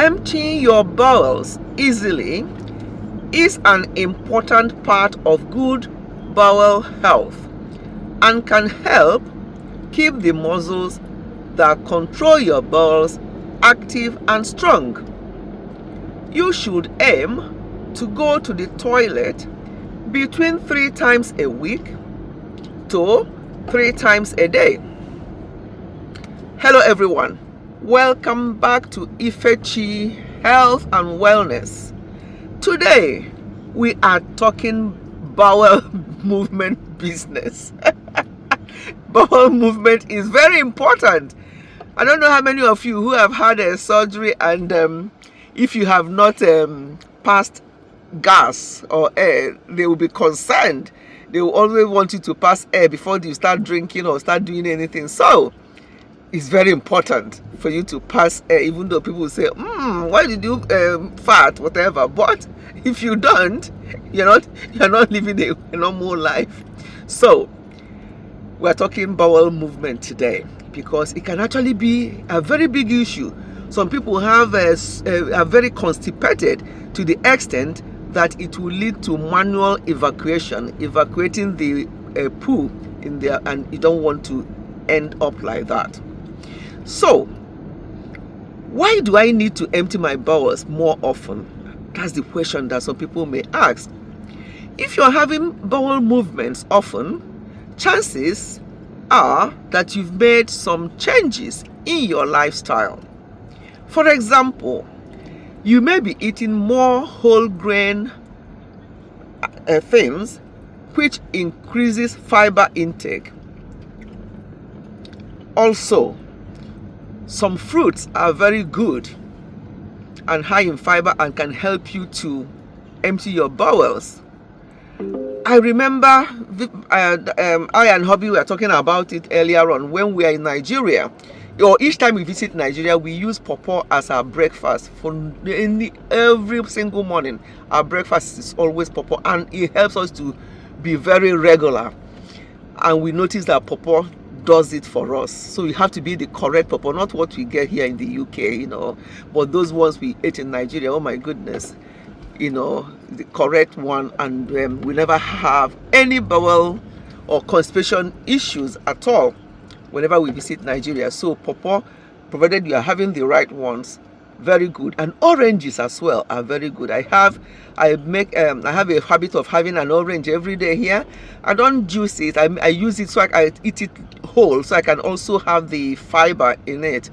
Emptying your bowels easily is an important part of good bowel health and can help keep the muscles that control your bowels active and strong. You should aim to go to the toilet between 3 times a week to 3 times a day. Hello everyone, welcome back to Ifechi Health and Wellness. Today we are talking bowel movement business. Bowel movement is very important. I don't know how many of you who have had a surgery and if you have not passed gas or air, they will be concerned. They will always want you to pass air before you start drinking or start doing anything. So it's very important for you to pass air, even though people will say, why did you fart, whatever. But if you don't, you're not living a normal life. So we're talking bowel movement today because it can actually be a very big issue. Some people are very constipated to the extent that it will lead to manual evacuating the poo in there, and you don't want to end up like that. So why do I need to empty my bowels more often? That's the question that some people may ask. If you're having bowel movements often, chances are that you've made some changes in your lifestyle. For example, you may be eating more whole grain things, which increases fiber intake. Also, some fruits are very good and high in fiber and can help you to empty your bowels. I remember I and Hobby were talking about it earlier on when we are in Nigeria. Or each time we visit Nigeria, we use pawpaw as our breakfast. Every single morning, our breakfast is always pawpaw, and it helps us to be very regular. And we notice that pawpaw does it for us. So you have to be the correct pawpaw, not what we get here in the UK, but those ones we ate in Nigeria, oh my goodness, the correct one, and we never have any bowel or constipation issues at all whenever we visit Nigeria. So pawpaw, provided you are having the right ones, very good. And oranges as well are very good. I have a habit of having an orange every day here. I don't juice it. I use it so I eat it whole, so I can also have the fiber in it.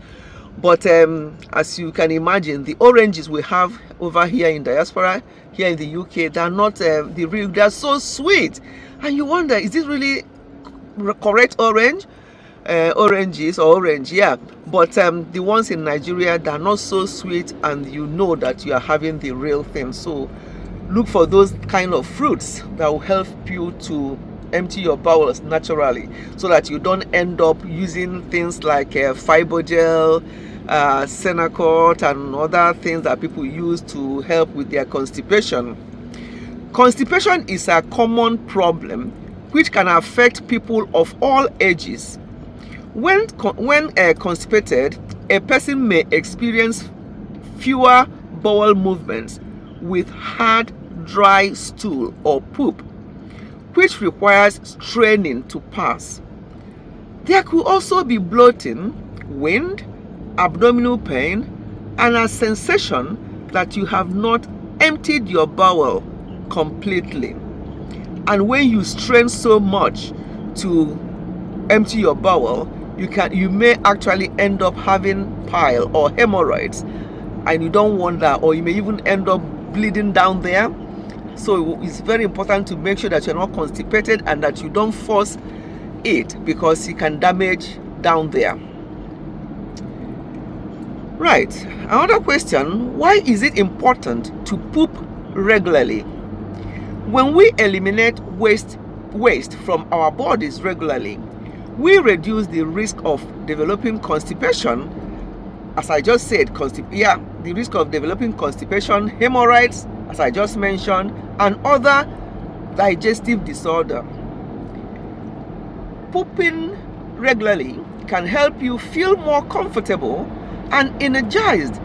But as you can imagine, the oranges we have over here in diaspora, here in the UK, they're not the real. They're so sweet, and you wonder, is this really correct orange? Oranges or orange, yeah, but the ones in Nigeria, they're not so sweet, and you know that you are having the real thing. So look for those kind of fruits that will help you to empty your bowels naturally, so that you don't end up using things like Fibogel, Senacort, and other things that people use to help with their constipation. Constipation is a common problem which can affect people of all ages. When constipated, a person may experience fewer bowel movements with hard, dry stool or poop, which requires straining to pass. There could also be bloating, wind, abdominal pain, and a sensation that you have not emptied your bowel completely. And when you strain so much to empty your bowel, you may actually end up having bile or hemorrhoids, and you don't want that, or you may even end up bleeding down there. So it's very important to make sure that you're not constipated and that you don't force it, because it can damage down there. Right, another question: why is it important to poop regularly? When we eliminate waste from our bodies regularly, we reduce the risk of developing constipation. As I just said, the risk of developing constipation, hemorrhoids, as I just mentioned, and other digestive disorder. Pooping regularly can help you feel more comfortable and energized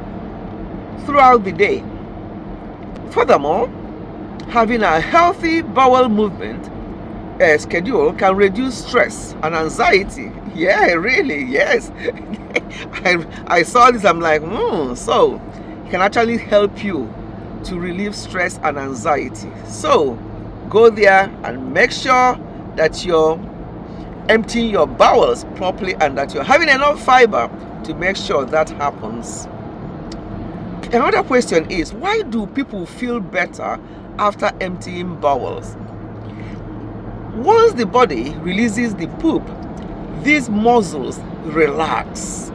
throughout the day. Furthermore, having a healthy bowel movement schedule can reduce stress and anxiety. Yeah, really, yes. I saw this, I'm like, so it can actually help you to relieve stress and anxiety. So go there and make sure that you're emptying your bowels properly and that you're having enough fiber to make sure that happens. Another question is, why do people feel better after emptying bowels? Once the body releases the poop, these muscles relax,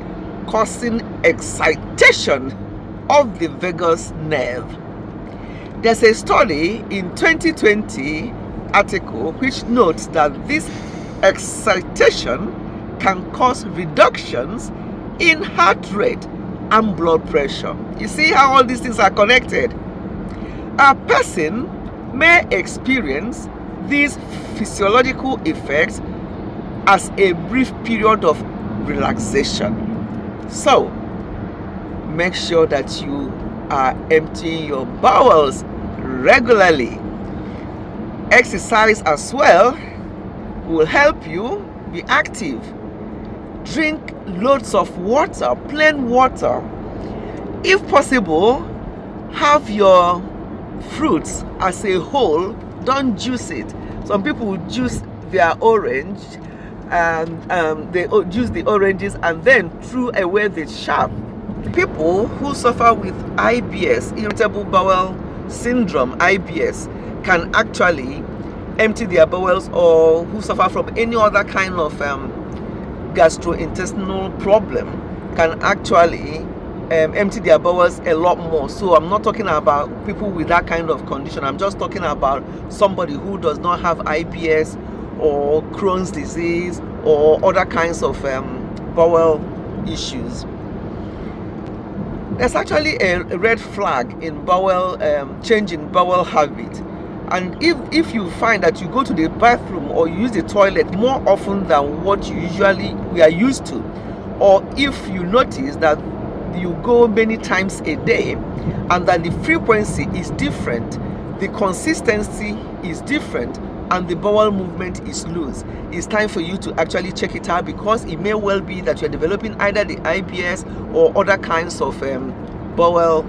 causing excitation of the vagus nerve. There's a study in 2020 article which notes that this excitation can cause reductions in heart rate and blood pressure. You see how all these things are connected? A person may experience these physiological effects as a brief period of relaxation. So, make sure that you are emptying your bowels regularly. Exercise as well will help you be active. Drink loads of water, plain water. If possible, have your fruits as a whole, don't juice it. Some people juice their orange and they juice the oranges and then throw away the sharp. People who suffer with IBS, irritable bowel syndrome, IBS, can actually empty their bowels, or who suffer from any other kind of gastrointestinal problem can actually empty their bowels a lot more. So I'm not talking about people with that kind of condition. I'm just talking about somebody who does not have IBS or Crohn's disease or other kinds of bowel issues. There's actually a red flag in bowel change in bowel habit. And if you find that you go to the bathroom or use the toilet more often than what we are used to, or if you notice that you go many times a day and that the frequency is different, the consistency is different, and the bowel movement is loose, it's time for you to actually check it out, because it may well be that you're developing either the IBS or other kinds of bowel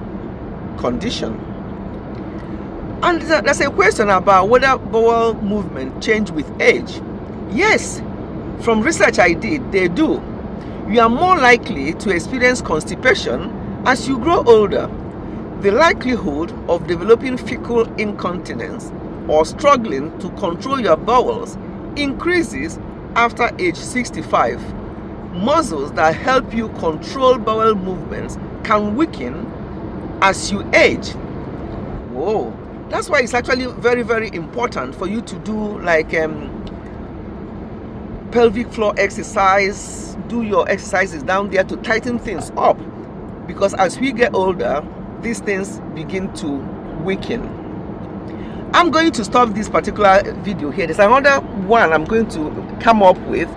condition. And there's a question about whether bowel movement change with age. Yes, from research I did, they do. You are more likely to experience constipation as you grow older. The likelihood of developing fecal incontinence or struggling to control your bowels increases after age 65. Muscles that help you control bowel movements can weaken as you age. Whoa. That's why it's actually very, very important for you to do like pelvic floor exercise, do your exercises down there to tighten things up, because as we get older, these things begin to weaken. I'm going to stop this particular video here. There's another one I'm going to come up with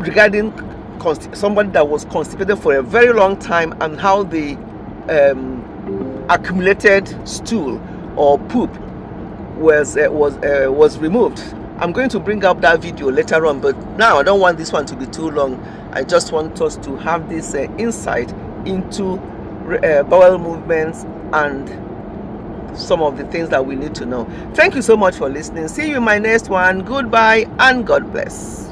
regarding somebody that was constipated for a very long time and how the accumulated stool or poop was removed. I'm going to bring up that video later on, but now I don't want this one to be too long. I just want us to have this insight into bowel movements and some of the things that we need to know. Thank you so much for listening. See you in my next one. Goodbye and God bless.